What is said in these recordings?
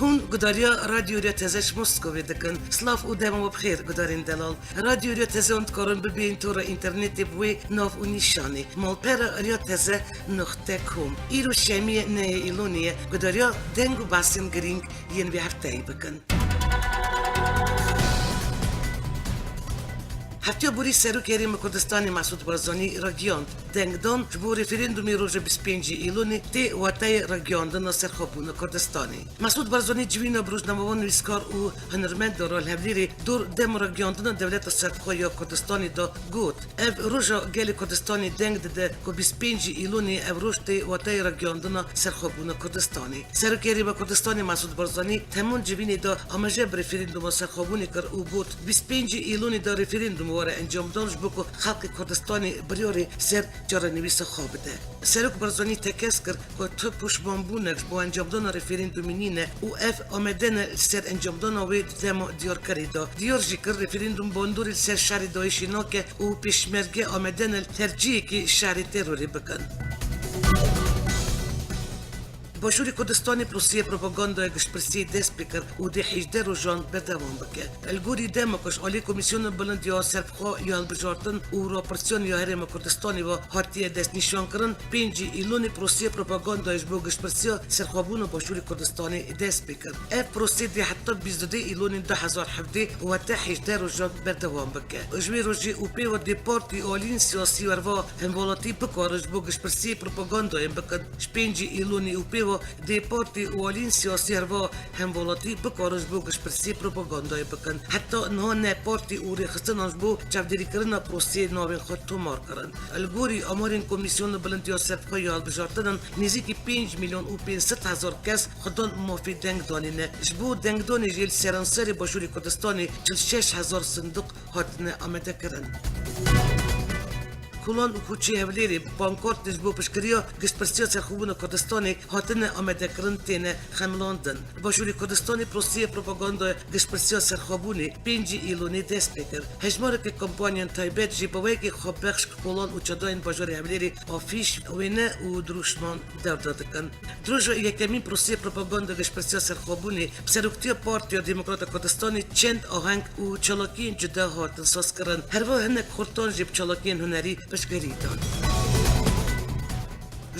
هون قدریا رادیو ریا تزش مسکوی دکن سلاف و دم و بخیر قدرین دلال رادیو ریا تزه اندکارن ببین تو را اینترنتی بوی ناف و نیشانی مالپر ریا تزه نقطه کم ایرو شمی نه ایلونیه قدریا دنگو باسین گرینگ ین به هفته بکن هفته بوری سروکیری کردستانی مسعود بارزانی رگیاند دنگدان جبو رفرندومی روز 25 ایلونی تی واتای رگیاندن سرخوبون کردستانی مسعود بارزانی جوینا بروز نموان ویسکار و هنرمند دارال هبلیری دور دم رگیاندن دولت سرخوی کردستانی دا گوت اف روزا گلی کردستانی دنگ دده که 25 ایلونی اف روز تی واتای رگیاندن سرخوبون کردستانی سروکیری کردستانی مسعود بارزانی تمون جوینی دا آماجه رفرندوم سرخوبونی کر او گوت 25 ایلونی دا رفرندوم واره انجام دانش بکو خلق کردستانی بریاری سر جارنویس خوابده. سروک بارزانی تکس کرد که تو پوش بامبونکس با انجام دان رفرندومی نینه و اف آمدن سر انجام دان وی دم دیار کریدا. دیار جیکر رفرندوم باندوری سر شهر دایشی ناکه و پیشمرگه آمدن ترجیحی که شهر تروری بکن. باشوری کردستانی پروسیه پروپاگاندای گشتپرسی دست بکر و ده 18 روزان بردوام بکه. الگوری دمکش عالی کمیسیون بلند یا سربخوا یا البجارتن و راپرسیون یا هرم کردستانی و هاتیه دست نشان کرن 5 ایلونی پروسیه پروپاگاندایش با گشتپرسی سرخوابون باشوری کردستانی دست بکر. اف پروسیه دی حتی 22 ایلونی 2017 و تا 18 روزان بردوام بکه. جوی روزی او پی و دی پارتی آلین سیاسی وروا همولاتی بکارش با گشتپرسی پروپاگاندای بکن 5 ایلونی او پی دی پارتی اولین سیاسی هروا همولاتی بکارش بو گشتپرسی پروپاگاندای بکن حتی نه نه پارتی اوری خستناش بو چفدری کرنا پروسی نوین خود تومار کرن الگوری آمارین کمیسیون بلندی سرخوی البجارتن نزدیک 5 میلیون و 500,000 کس خودان موفی دنگ دانینه جبو دنگ دانی جیل سرانسری باشوری کردستانی 46,000 صندوق هاتنه آمده کرن کلان و کوچی هولیری بانکورت نجبو پشکریا گشتپرسی سرخوبون کردستانی هاتن آمده کرن تینه خملاندن. باشوری کردستانی پروسیه پروپاگاندا گشتپرسی سرخوبونی 5 ایلونی دست بکر. هجماره که کمپانیان تایبت جیبوی که خوب بخش کلان و چداین باشوری هولیری آفیش وینه و دروشمان درداده کن. دروش یکمین پروسیه پروپاگاندا گشتپرسی سرخوبونی بسروکتی پارتی دموکرات کردستانی چند آهنگ و چالاکین جدا هاتن ساز کرن. هر وقت هنگ خورتان جیب چالاکین هنری بشگریدان.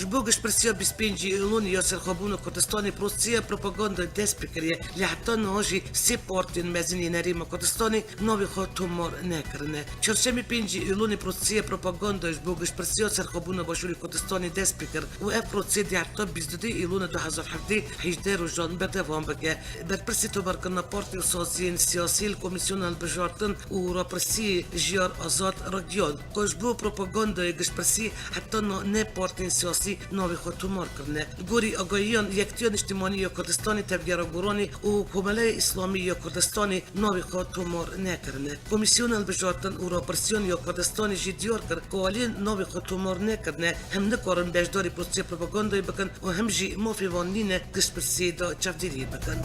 جبو گشتپرسی 25 ایلونی یا سرخوبون کردستانی پروسیه پروپاگاندا دست بکریه لحظه نهاجی 3 پارتین مزنی نریم کردستانی نوی خود تومار نکرنه. چهارشنبه 5 ایلونی پروسیه پروپاگاندا جبو گشتپرسی سرخوبون باشوری کردستانی دست بکر و اف پروسیه دی حتی 22 ایلون 2017 18 روزان بردوام بکه. در پرسی توبرکن پارتی و سازین سیاسی کمیسیون البجارتن و راپرسی جیار آزاد رادیال کجبو پروپاگاندا گشتپرسی حتی نه پارتین سیاسی نوی خود تومار کرنه. گوری آگاهیان یکتیان اجتماعی یا کردستانی تبگیرا گورانی و کمله اسلامی یا کردستانی نوی خود تومار نکرنه. کمیسیون البجارتن و راپرسیون یا کردستانی جدیار کرد که والین نوی خود تومار نکرنه هم نکارن بجداری پروسی پروپاگاندای بکن و هم جی موفیوانین گشتپرسی دا چفدیری بکن.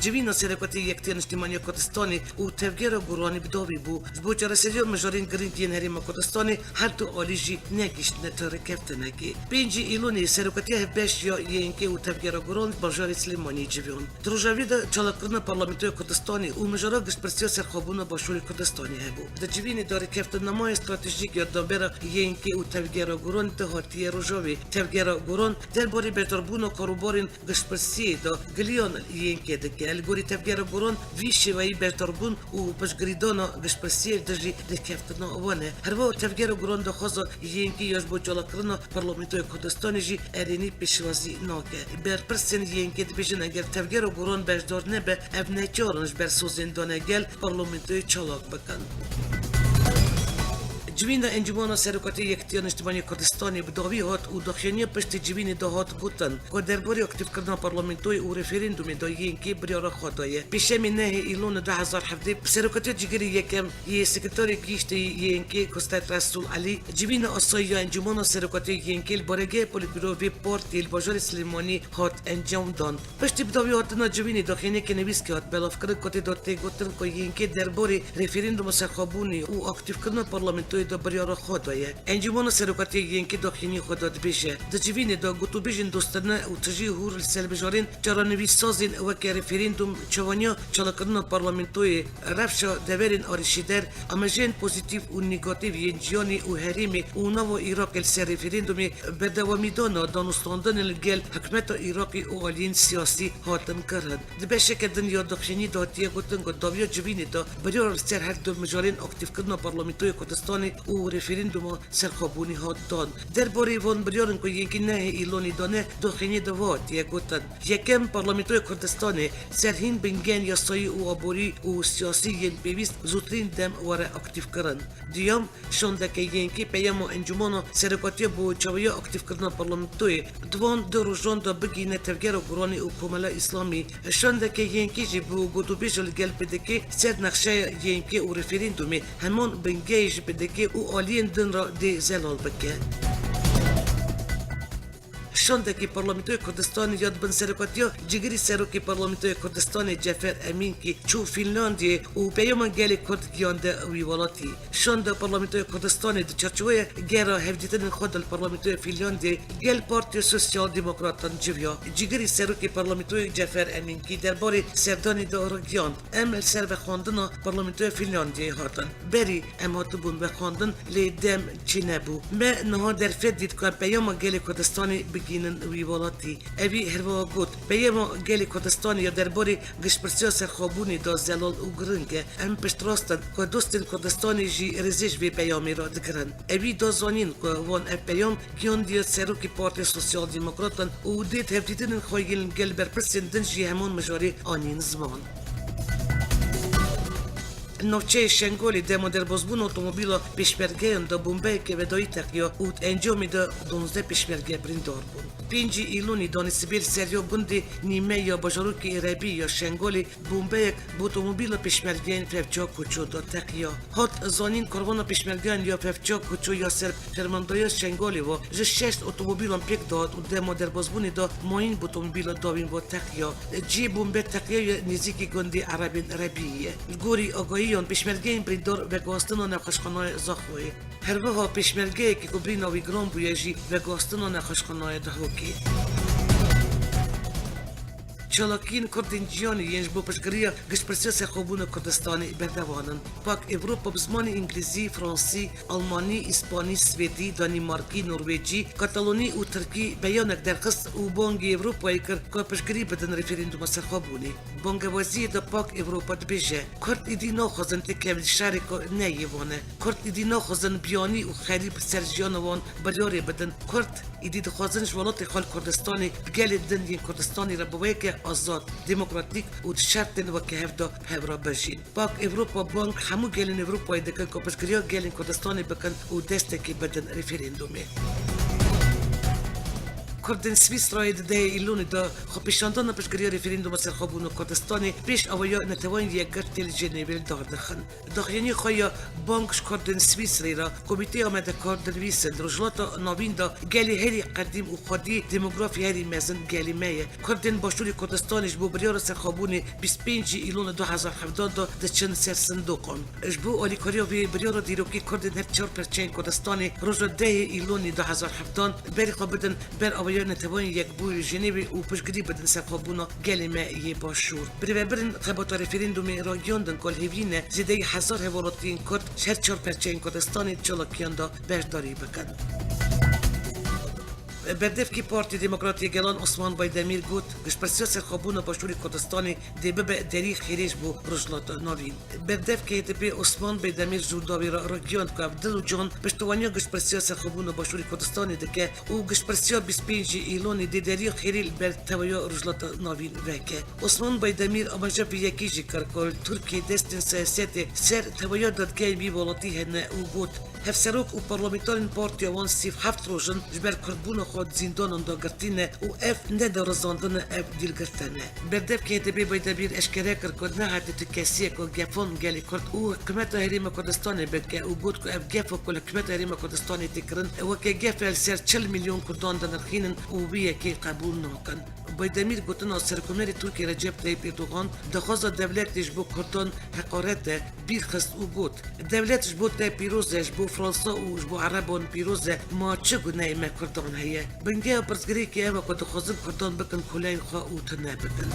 جوینا سرکتی یکتیان اجتماعی کردستانی و تفگیر گروهانی بداوی بو جبو چراسیون مجارین گریندین هریم کردستانی هر دو آلیجی نگیشت نتاره کفتنه کی 5 ایلونی سرکتی هفبش یا اینکه و تفگیر گروهان بارجاری سلیمانی جویون دروجاوید چالاکرنا پارلمنتوی کردستانی و مجارا گشتپرسی سرخوبون باشوری کردستانی هبو در جوینی داره کفتن نمای استراتژیک یا دابر اینکه و تفگیر گروهان دهاتی روجاوی تفگیر گروهان درباره بهتربون و کاروبارین گشتپرسی دا گلیون اینکه دکه الگوری تفگیر گوران ویشی وی بهتربون و بشگریدانا گشتپرسی دجی دکفتنا آوانه. هر وقت تفگیر گوران دخوازا اینکه یاش با جالاکرنا پارلمنتوی کردستانی جی ارینی پیشوازی ناکه. بر پرسن اینکه دبیجن اگر تفگیر گوران بجدار نبه اف نچارنش بر سوزندانه گل پارلمنتوی چالاک بکن. جوین انجمن سرکتی یکتیان اجتماعی کردستانی بداوی هات و داخلی پشت جوین دهات گوتن که درباره اکتیف کردن پارلمنتوی و رفرندوم دایین که بریار خدایه پیشمی نه ایلون 2017 سرکتی جگری یکم یه سکرتاری گیشتی یینکی کستات رسول علی جوین آسیا انجمن سرکتی یینکی برگه پلیتبیرو وی پارتی الباجار سلیمانی هات انجام دان پشت بداوی هاتنا جوین داخلی که نویس که هات بلاف کرد کتی داته گوتن که یینکی درباره رفرندوم سرخابونی و اکتیف کردن پارلمنتوی دا بریار خودایه انجمن سرکاتی ینکی داخلی خود دبیجه دجوین دا گوتو بیجن دوستانه و تجی هور سل بجارین جرانوی سازین و که رفرندوم چوانیا چالکرنا پارلمانتوی رفشا دورین آرشیدر امجین پوزیتیو و نگاتیو ینجیانی و هریمی و نو عراق السر رفرندومی بدوامی دانا دانستاندن الگل حکمت عراقی و آلین سیاسی هاتن کرد دبشه که دنیا داخلی داتیه گوتن گداویا جوینی دا بریار سر هر دو مجارین اکتیف کردن پارلمانتوی کردستانی و رفرندوم سرخابونی هات دان درباره وان بریارن که یکی نه ایلانی دانه داخلی دواتیه گوتن یکم پارلمانتوی کردستانی سرهین بنگن یاسایی و آبوری و سیاسی ین پیوست زودترین دم واره اکتیف کردن دیام شونده که یکی پیام انجمن سرکاتی با چاویا اکتیف کردن پارلمانتوی دوان دو روزان دا بگینه تفگر و گرانی و کمال اسلامی شونده که یکی جی با گوتو بیجل گل بدکی سر نقشه یکی و رفرندومی همون بنگیج بدکی و آلین دن را دی زلال بکه شاندکی پارلمانتوی کردستان یاد بن سرکاتیا جگری سروکی پارلمانتوی کردستان جعفر امین کی چو فنلاندی و پیام گلی کرد گیانده ویوالاتی شاند پارلمانتوی کردستان د چرچوی گرا هفدیتن خود پارلمانتوی فنلاندی گل پارتی سوسیال دموکراتان جویا جگری سروکی پارلمانتوی جعفر امین کی درباره سردانی دار گیاند ام سر و خواندن پارلمانتوی فنلاندی هاتن بری ام هاتبون و خواندن لیدم چی نبو ما نها در فدید که پیام گلی کردستانی گینن ویوالاتی اوی هروا گوت پیما گلی کردستان یا درباره گشپرسیا سرخابونی دا زلال و گرنگه ام پشت راستن که دوستین کردستانی جی رزش وی پیامی را دگرن اوی دا زانین که وان اب پیام گیان دیا سروکی پارتی سوسیال دموکراتن و دید هفدیدن خواهیلن گل برپرسین دن جی همون مجاری آنین زمان نوچه شنگولی دمو در بازبون اتومبیلا پیشبرگه دا بومبه که ودایی تقیا اوت انجامی دا 12 پیشبرگه بریندار بون 5 ایلونی دانسیبیل سریو گندی نیمه یا بجاروکی عربی یا شنگولی بومبه با اتومبیلا پیشبرگه ففچا کوچو دا تقیا هات زانین کاروانا پیشبرگه یا ففچا کوچو یا سر فرماندای شنگولی و جشت اتومبیلا پیک داد و دمو در بازبون دا ماین با اتومبیلا داوین و تقیا جی بومبه تقیا نزدیکی گندی عربیه گوری آگاهی پیشمرگه این بریندار و گاستن و نقشخانه زاخوی هر وها پیشمرگه که کبری ناوی گرام بویجی و گاستن و نقشخانه دهوکی چالاکین کردینجیانی ینج بو پشگریا گشپرسیا سرخابون کردستانی بردوانن پاک اوروپا بزمان انگلیزی، فرانسی، آلمانی، اسپانی، سویدی، دانمارکی، نروژی، کاتالونی و ترکی بیانک درخواست و بانگ اوروپایی کرد که پشگری بدن رفرندوم سرخابونی بانگ وزیر دا پاک اوروپا دبیجه کرد ایدی ناخوزن تکیل شارکا نیوانه کرد ایدی ناخوزن بیانی و خریب سرجیانوان بریاری بدن کرد ایدی دخوازن جوالات خال کردستانی بگل دن ین کردستانی را بوی که آزاد دموکراتیک و شرطن و که هفته هفرا بجین پاک اوروپا بانک همو گلین اوروپای دکن که پشگریا گلین کردستانی بکن و دستکی بدن رفرندومی کردن سویس رای ده ایلونی دا خپیشاندان پشگریا رفرندوم سرخابون کردستانی پیش اویا نتوان یک گرتل جنیبل داردخن داخلینی خویا بانکش کردن سویس را کمیته آمده کردن ویسن رجلات نوین دا گلی هری قدیم و خودی دموگرافی هری مزن گلی میه کردن باشوری کردستانیش بو بریار سرخابونی 25 ایلون 2017 دا دچن سر صندوقان اجبو آلیکاریا وی بریار دیروکی کردن هر 4% کردستانی رجل 10 ایلونی 2017 بری خوابدن بر یا نتوانی یک بوی جنیبی و پشگری بدن سرخابونا گلمه یه باشور بری برن خبات رفرندومی را گیاندن کل هیوینه زیده 1000 هوالاتین کرد هر 4% کردستانی چالاکیان دا برداری بکن بردفکی پارتی دموکراتی گلان عثمان بایدمیر گوت گشپرسیا سرخابون باشوری کردستانی دی ببه دری خیریش بو رجلات نوین بردفکی تبی عثمان بایدمیر جورداوی را گیاند که عبدالو جان پشتوانیا گشپرسیا سرخابون باشوری کردستانی دکه و گشپرسیا 25 ایلونی دی دری خیریل بر تویا رجلات نوین وکه عثمان بایدمیر امجا بی یکی جکر کل ترکی دستن سیاسیت سر تویا دادگاه بی والاتی هنه و گوت هفسروک و پارلمانتارین پارتی وان سیف هفت روزن جبر کردبون خود زندان دا گرتینه و اف نده رزاندن اف دیل گرتنه بردف که دبی بایدبیر اشکره کرد که نه حدی کسیه که گفون گلی کرد و حکمت هریم کردستانی بکه و گود که اف گفو کل حکمت هریم کردستانی تکرن و که گفل سر 40 میلیون کردان دنرخینن و بیه که قبول نکن بایدمیر گوتن سرکومنر ترکی رجب طیب اردوغان دخواست دولتش بو کردان حقارت بیرخست و گوت دولتش بو تا پیروزش بو فرنسا و جبو عربون پیروزه ما چگونه ما کردان هیه بنگه برزگری که اما کد خوزن کردان بکن کلین خواه او تنه بکن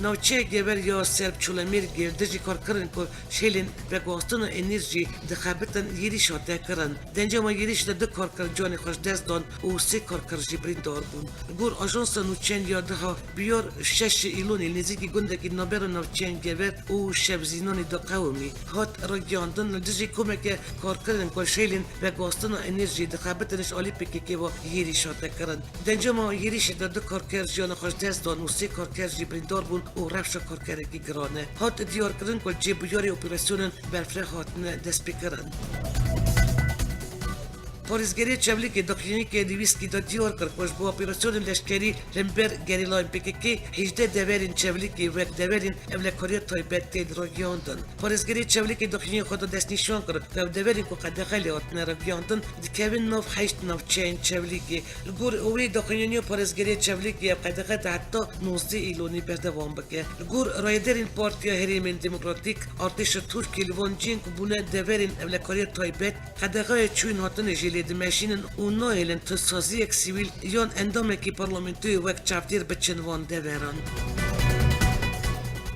نوچه گبر یا سرب چولمیر گردجی کار کردن که شیلین به گواستن انرژی دخابتن یری شده کردن دنجا ما یریش ده کار کرد جانی خوش دست دان و سه کار کرد جبرین دار بون گور آژانس نوچین یاده ها بیار 6 ایلونی نزدیکی گنده که نبر نوچین گبر و شبزینانی دا قومی هات را گیاندن دجی کمک کار کردن که شیلین به گواستن انرژی دخابتنش آلی پکی که با یری شده کردن دنجا ما یریش ده کار کرد جانی خوش دست دان و سه کار کرد جبرین دار بون و رفش کارکردگی گرانه هات دیار کردن که جیبیاری اپراسیون برفره هاتن دست بکرن پاریزگری چولی که دکتری که دیویسکی دا دیار کرد که با اپراسیون لشکری لمبر گریلاین پککی 18 دوارین چولی که وقت دوارین املکاری تایبت تید را گیاندن پاریزگری چولی که دکتری خود دست نشان کرد که دوارین که قد خیلی آتنه را گیاندن دکوین نوف 8 نوف چین چولی که لگور اوی دکتری پاریزگری چولی که قد خیلی حتی 19 ایلونی بردوام بکه لگور رایدرین پارتیا هریمین دموکراتیک ارتش ترکی لوانجین که بونه دوارین املکاری تایبت قد خیلی چون هاتن جلی دمشینن و نایلن تسازی یک سیویل یان اندام کی پارلمانتوی وقت چاپدیر بچن وان دوران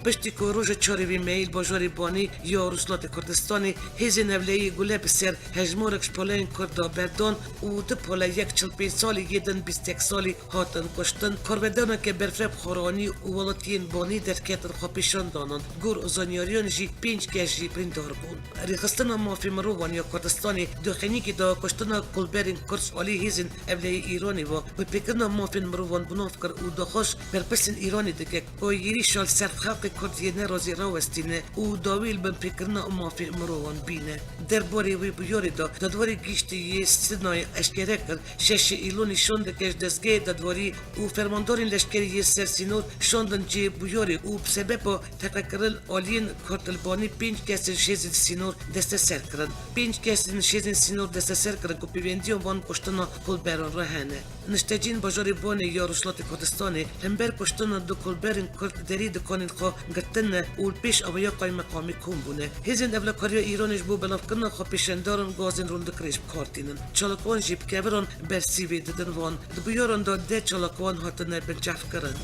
پشتی که روز 4 میل باجاری بانی یا روسلات کردستانی هیزی نولیی گله بسر هجمارکش پالین کردا بردان و دو پالا 45 سالی یدن 21 سالی هاتن کشتن کاربدانه که برفرب خورانی و ولاتین بانی در کتن خوابیشان دانن گور ازانیاریان جی 5 کش جی بریندار بون ریخستن مافی مروان یا کردستانی دخینی که دا کشتن کلبرین کرس آلی هیزین اولیی ایرانی و بپیکن مافی مروان بناف کر و دخوش برپسین ایرانی دکه و یری شال سرخاق کردی نرازی راوستینه و داویل بن فکرنا مافی مروان بینه در باری وی بیاری دادواری گیشتی یه سنای اشکره کرد 6 ایلونی شونده کش دستگاه دادواری و فرماندارین لشکری یه سرسینور شوندن جی بیاری و بسبب تقرل آلین کارتلبانی 5 کسین شیزن سینور دست سر کرد 5 کسین شیزن سینور دست سر کرد که پیوندی وان کشتنا کل بران رهنه نشتجین باجاری بانی یا روسلات کردستانی همبر کشتنا دو کل برین کرد دری دکانین خواه گتنه اول پیش اویا قایم مقامی کن بونه هزین اولکاری ایرانش بو بلاف کنن خو پیشندارن گازین روند کریش کارتینن چالکوان جیب کبران برسیوی ددن وان دبیارن ده چالکوان هاتنه بنجف کرن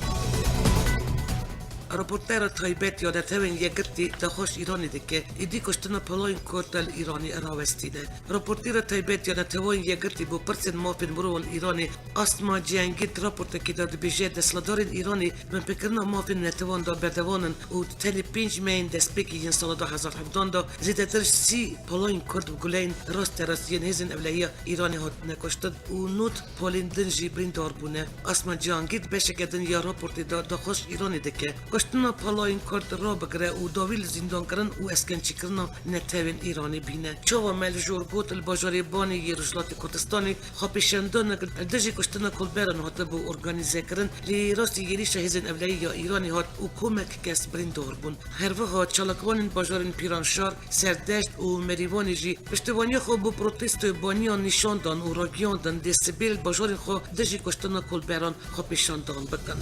رپورتر تایبت یادتوین یگرتی دخوش ایرانی دکه ایدی کشتن پلاین کورتل ایرانی راوستینه رپورتر تایبت یادتوین یگرتی بو پرسن مافین مروان ایرانی اسما جنگید رپورت که داد بیجه دستلدارین ایرانی من فکرنا مافین نتوان دا بردوانن و تلی 5 مین دست بکی ین سال 2017 دا زیده تر 30 پلاین کورت بگولین راست راست ین هزین اولیه ایرانی هات نکشتد و نوت پالین دنجی بریندار بونه اسما جنگید بشکدن یا رپورتی دا دخوش ایرانی دکه کشتنا پالاین کرد را بگره و داویل زندان کردن و اسکنچی کردن نتوین ایرانی بینه چوا مل جورگوت الباجاری بانی یه روسلات کردستانی خواپیشندان دجی کشتنا کلبران هات بو ارگانیزه کردن لی راستی یری شهیزن اولی یا ایرانی هات و کمک کس بریندار بون هر وقت چالکوان باجارین پیرانشار سردشت و مریوانی جی پشتوانی خو بو پروتست بانیان نشاندان و راگیاندن دستبیل باجارین خو دجی کشتنا کلبران خواپیشندان بکن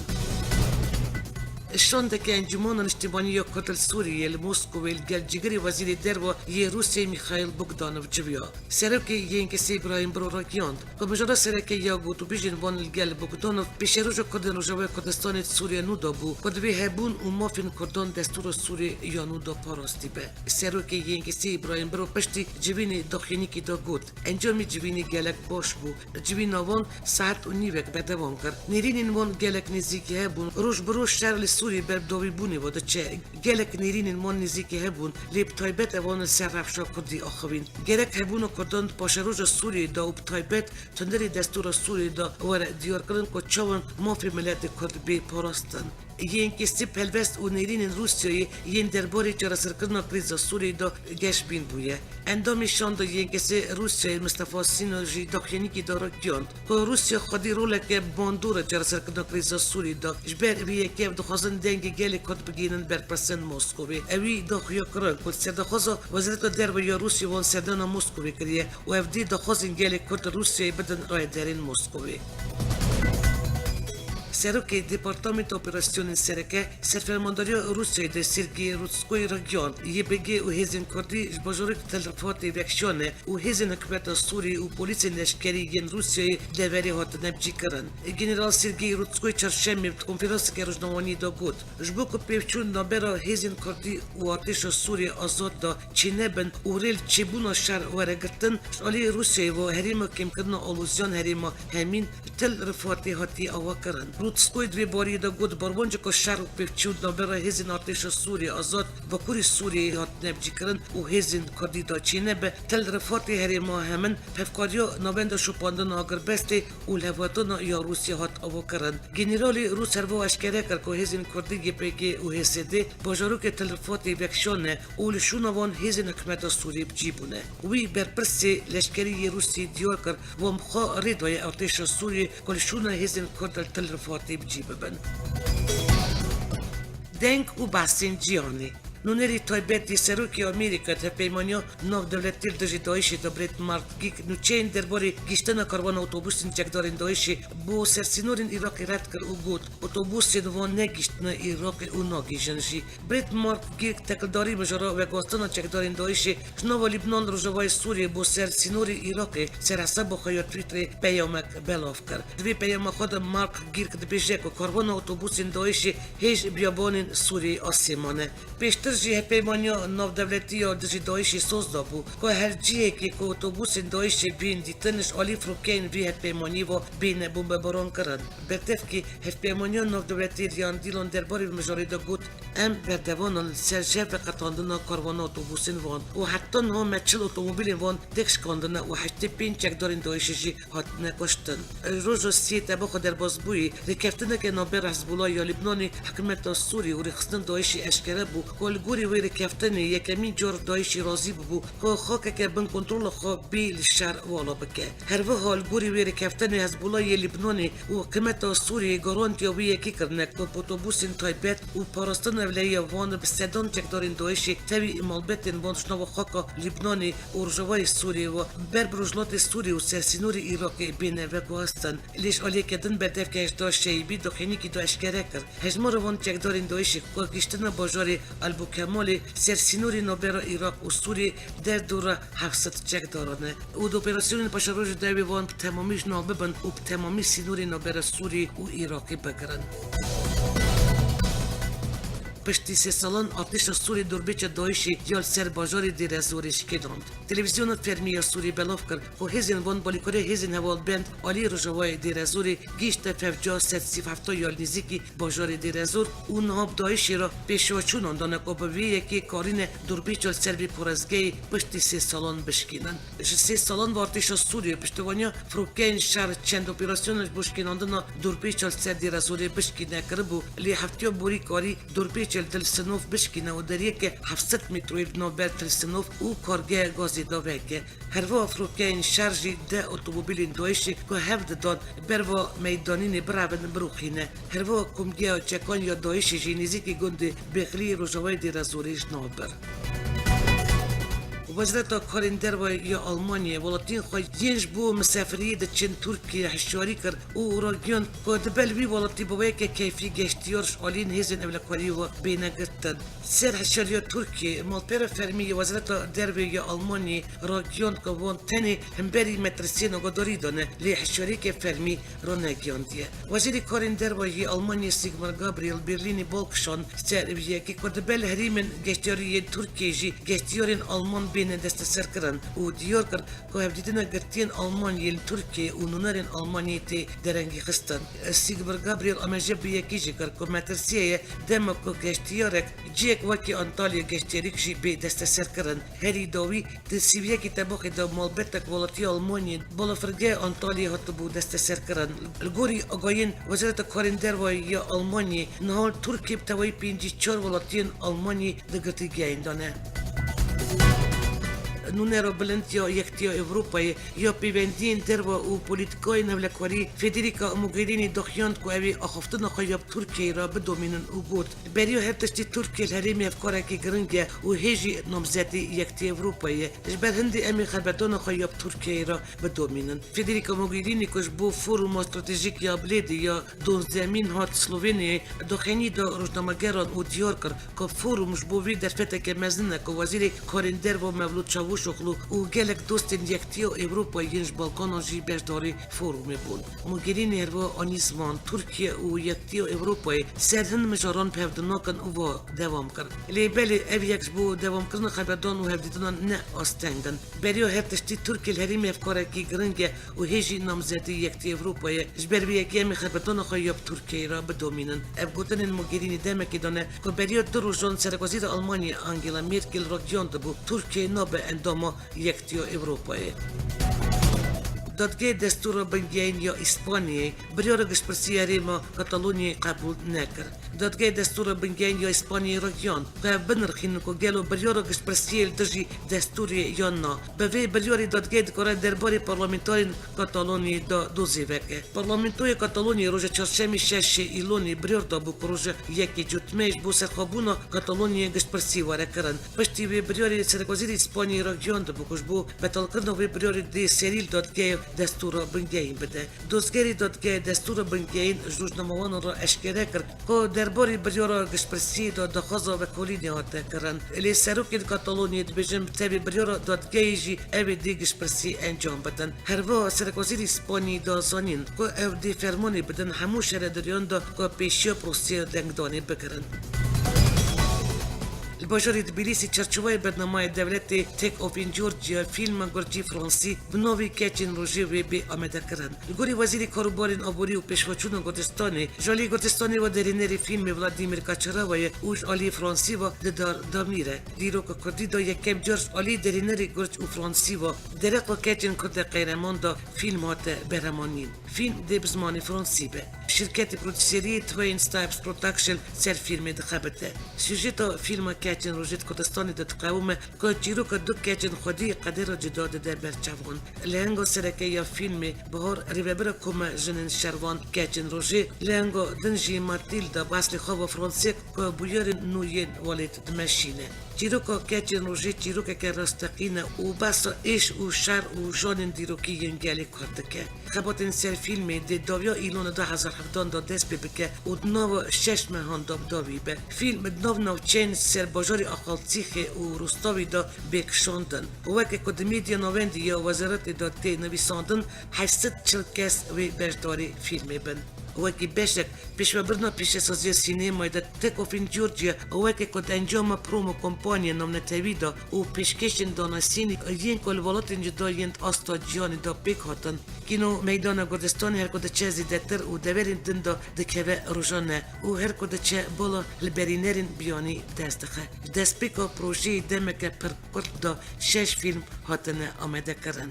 شونده که انجمان اشتبانی یا کتل سوریه لموسکو الجگری وزیر دروا یه روسیه میخائیل بوگدانوف جویا سرک یه کسی ابراهیم برو راگیاند و مجرد سرک یا گوتو بیجن وان الگل بوگدانوف پیش روز کردن روزوه کردستان سوریه نودا بو کدوی هبون و مافین کردان دستور سوریه یا نودا پاراستی به سرک یه کسی ابراهیم برو پشتی جوینی داخینی که دا گوت انجامی جوینی گلک باش بو جوین وان ساعت و نیوک بدوام کرد نیرین وان گلک نزدیکی هبون روز بروش شرل سوری برب دوی بونی و چه گلک نیرین من نزدیکی هبون لیب تایبت اوان سرفشا کردی آخوین گلک هبون و کردند پاش روز سوری دا و تایبت تندری دستور سوری دا ور دیار کردن که چون مافی ملت کرد بی پاراستن یین کسی پلوست و نیرین روسیایی یین درباره جراسر کردن کریز سوری دا گش بین بویه اندامیشان دا یین کسی روسیایی مصطفی سینوژی داخلی کی داره گیاند که روسیه خودی روله که باندور جراسر کردن کریز سوری دا جبر وی که دخوازن دنگ گلی کد بگیرن بر پرسن مسکوی اوی داخیا کرد که سردخوازا وزارت درباره روسیه وان سردان مسکوی کریه و افدی دخوازن گلی کد روسیه بدن رای درین مسکوی Seruki Departament Operasyonên Sereke Serfermandariya Rusyayê de Sergey Rutskoy Region YPG û hêzên Kurdî ji bajarok telefatê vekşane û hêzên hikûmeta Sûrî û polîsên leşkerî yên Rusyayê deverê hatine bicîkirin. General Sergey Rutskoy çarşemê bi konferansekê rojnawanî da got ji bo ku pêvçûn navbera hêzên Kurdî û artêşa Sûriyê azad da çînebin û rêl çêbûna şer weregirtin ji aliyê Rusyayê û herêma kêmkirina alûzyan herêma hemîn til rifatê hatiye avakirin. Rutskoy di vê bariyê de got barwancek ku şer û pêvçûn navbera hêzên artêşa Sûriyê azad bakurî Sûriyê hatine bicîkirin û hêzên Kurdî da çînebe til rifatê herêma hemin hevkariya navenda şopandina agirbestê û levhatana ya Rusya hat avakirin. Generalê Rûs hervo eşkere kir ku hêzên Kurdî YPG û HSD bajarokê til rifatê vekşane û li şûna wan hêzên hikûmeta Sûriyê bicî bûne. Wî berpirsê leşkeriyê Rûsî diyar kir wan bixwe rê daye artêşa Sûriyê ku li şûna hêzên Kurd til rifatê bicî bibin. Deng û behsên cîhanê Nûnerî taybetî Serokê Amerîka tevpeymaniya navdewletî dijî Daişê da Brett Martgîk nûçeyên derbarê gîştina karwana otobûsên çekdarên Daişê bo sersînorên Iraqê red kir û got otobûsên wan negîştine Iraqê û nagîjin jî. Brett Martgîk tekildarî bijara vegastina çekdarên Daişê ji nava Lîbnan Rojavayê Sûriyê bo sersînorê Iraqê serhesaba xwe ya Twitterê peyamek belav kir. Di vê peyama xwe de Martgîk dibêje ku karwana otobûsên Daişê hêj biyabanên Sûriyê asêmane. Pêştir jî hevpeymaniya navdewletî dijî Daişê soz dabû ku her cihekê ku otobûsên Daişê bîn dîtin ji alî firokeyên vî hevpeymanî ve bîne bombebaran kirin. Bertevkî hevpeymaniya navdewletî yan dîlan derbarê mijarê de got em berdevanan li ser jev ve qetandina karwana otobûsên wan û heta niha me 40 otomobîlên wan têk şikandine û 85 çekdarên Daişê jî hatine kuştin. Roja sê tebaxa derbasbûyî rêkeftineke navbera Hezbollah ya Lîbnanê hikûmeta Sûrî û rêxistin Daişê eşkere bû ku li gorî wê rêkeftinê yekemîn car Daişê razî bibû ku xakeke bin kontrola xwe bê li şer wala bike. Herwiha li gorî wê rêkeftinê Hezbollahê Lîbnanê û hikûmeta Sûriyê garantiya wî yekî kirine ku otobûsên taybet û parastina evleya wan bi sedan çekdarên Daişê tevî malbetên wan ji nava xaka Lîbnanê û Rojavayê Sûriyê ve ber bi rojhilatê Sûrî û sersînorê Iraqê bêne veguhestin. Lêş aliyekirtin berdevke hejda şeybî daxînîkî da eşkere kir. Hejmara wan çekdarên Daişê ku gîştina bajarê Elbûkemalê sersînorê navbera Iraq û Sûriyê derdora 700 çekdaran e. û di operasyonên paşarojê dervê wan bi temamî ji nav bibin û bi temamî sînorên navbera Sûrî û Iraqê bigirin. Piştî sê salan artêşa Sûrî durbêça Daişê ya li ser bajarê Dêrezorê şikêdand. Televizyona fermî ya Sûrî belav kir ku hêzên wan balîkorê hêzên hevalbend aliyê Rojavayê Dêrezorê gîşte fevca 170 ya li nêzîkî bajarê Dêrezor û niha bi Daişê re pêşwaçûnan dane ku bi vê yekê karîne durbêça li ser vê parêzgehê piştî sê salan bişkînin. Ji sê salan ve artêşa Sûriyê piştîvaniya firokeyên şer çend operasyona ji bo şikênandina durbêça li ser Dêrezorê bişkîne kiribû lê heftiya borî karî durbêça Til Sinov bişkîne û deriyeke 700 metroyê navber Til Sinov û kargeha gazê da veke. Herva firokeyên şer jî de otomobîlên Daişê ku hev didan berva meydanînê birevin birûxîne. Herva komgeha çekan ya Daişê jî nêzîkî gundê Bexlî Rojavayê Dêrezorê ji nav bir. Wezareta Karên Derve ya Almanyayê welatiyên xwe yên ji bo misafiriyê diçin Tirkiye hişyarî kir û ragiyan ku dibel wî welatî bi weke keyfî geştiyar ji aliyên hêzên evlekarî ve bêne girtin. Ser hişyariya Tirkiye malpera fermî ya Wezareta Derve ya Almanyayê ragiyan ku wan tenê hemberî metresiyên agedarî dane lê hişyariyeke fermî ranegiyandiye. Wezîrê Karên Derve ya Almanyayê Sigmar Gabriel Berlînê balkişand ser yekî ku dibel herîmên geştyariyên Tirkiye jî geştyarên Alman bêne desteser kirin û diyar kir ku hevdîtina girtiyên Almanyayê li Tirkiye û nûnerên Almanyayê tê derengî xistin. Sigmar Gabriel ameje bi yekî jî kir ku metirsiyeyê dema ku geştiyarek ciyek wekî Antalya geştiyarîk jî bê desteser kirin. Herî dawî di sîviyekî tebaxê de malbetek welatiya Almanyayê balafirgeha Antalyayê hatibû desteser kirin. Li gorî agahiyên Wezareta Karên Derve ya Almanyayê niha Tirkiye bi tewayî 54 welatiyên Almanyayê di girtîgehên dane. نونero بلندیا یکتیا اروپای یا پیوندین درو و پولیتیکای نولکواری فدریکا موگرینی دخیاند که اوی آخفتن خیاب ترکیه را بدومینن او بود بریو هر تشتی ترکیه الهرمی افکاره که گرنگه و هیجی نامزدی یکتی اروپای جبر هندی امی خربتان خیاب ترکیه را بدومینن فدریکا موگرینی کش بو فوروم استراتژیک یا بلید یا دون زمین هات سلوونی دخینی دا روزنامه‌گران او دیار کرد که فورومش بو وی در فتک مزنه که وزیر کارندر و مولود چاوشوغلو او گلک دوستین یکتی اروپا ینج بالکان جی بجداری فورومی بود موگرینی هرو آنیزمان ترکیه او یکتی اروپای سرهن مجاران پهودناکن او دوام کرد لیبلی او یکش بو دوام کردن خبردان و هفدیدنان نه آستنگن بریو هر تشتی ترکی الهرمی افکاره کی گرنگه و هیجی نامزدی یکتی اروپای جبر بی یکی امی خبردان خیاب ترکیه را بدومینن اف گوتن موگرینی دمکی دانه که بریو دو روزان سرگوزیر آلمانیا آنگلا میرکل را گیانده بو ترکیه نابه انداما یکتی اروپای دادگاه دستور بنگین یا اسپانیایی بریار گشپرسی ریما کاتالونی قبول نکرد. دادگاه دستور بنگین یا اسپانیایی را گیان که بنرخین که گلو بریار گشپرسی دژی دستوری یا نه. به وی بریار دادگاه دکاره درباره پارلمانتاری کاتالونی دوزی وکه. پارلمانتوی کاتالونی روز چهارشنبه 6 ایلونی بریار دابو که روز یکی جوتمهش بو سرخابونا کاتالونی گشپرسی واره کرن. پشتی وی بریار سرگوزیر اسپانیایی را گیان دابو کش بو بتالکرد وی بریار دی سریل دادگاه دستور بنگین بده. دوستگری دادگاه دستور بنگین روزنامه‌وان را اشکره کرد که درباره بریار گشپرسی دخواست وکالی نهاده کردند. لی سروکی کاتالونی دبیجم تبی بریار دادگاهی جی اوی دی گشپرسی انجام بدن. هر وا سرکوزیر اسپانی دازانین که او دی فرمانی بدن همو شهر دریان دا که پیشیا پروسی دنگدانی بکرن. الباجوری تبلیسی چرچوبای برنامه دولتی تک اوف این جورجیا فیلم گرجی فرانسی بنوی کچین روزی وی بی آمده کردند. الگوری وزیر کاروبارین آبوری و پیشواچون گردستانی جالی گردستانی و درینری فیلم ولادیمیر کاچراوی اوش آلی فرانسی و ددار دامیره. دیرو که کردی دا یکم جورج آلی درینری گرج و فرانسی و درق و کچین کرد قیرمان دا فیلم هات برمانین. فیلم دی بزمانی فرانسی به. شرکت پرودوسری توین ستایپس پروڈکشن سر فیلم دخبته. سوژه فیلم کچین روزید کردستانی دتقاومه که چیرو که دو کچین خودی قدر جداد در برچوان. لهنگو سرکه یا فیلم بهار ریوبر کم جنن شروان کچین روزی لهنگو دنجی ماتیلدا باصل خواب فرانسه که بویر نوین والد دمشینه. چیرو که کچین روزی چیرو که راستقینه و بس ایش و شر و جان دیروکی ینگلی کرده که. خباتن سر فیلم دی داویا ایلون 2017 دا دست ببکه و دنو 6 مهان داوی به. فیلم دنو چین سر باجاری آخالتیخ و روستاوی دا بکشاندن. وکه کد میدیا نوندی یا وزارت دا تی نویساندن 840 کس وی بجداری فیلم بن. وکی بشک پیشوا برنا پیش سازی سینمای دا تک اوف این جورجیا وکی کد انجام پرومو کمپانی نام نتویدا و پیشکشن دانستینی این کل ولاتن جدا یند آستا جیانی دا بیک هاتن کینو میدان گردستانی هر کد چه زیدتر و دورین دن دا دکوه روزانه و هر کد چه بالا لبرینرین بیانی دستخه دست بیکا پروژه دمک پر کل دا 6 فیلم هاتن آمده کرن.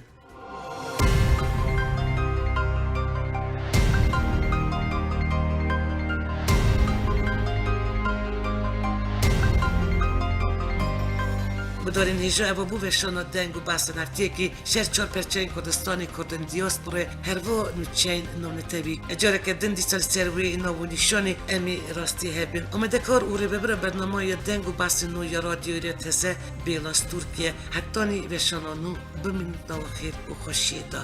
بدارین هیجا او بو وشانا دنگو باسن هفتیه که شهر 4% کردستانی کردن دیاسپوره هر و نوچین نونتوی اجاره کردن دیسال سروی نو نشانی امی راستی هبین اومده کار اوره ببره برنامه یا دنگو باسن نو یا رادیو ریتسه بیلاس ترکیه حتانی وشانا نو بمین دو خیر و خوشی دا.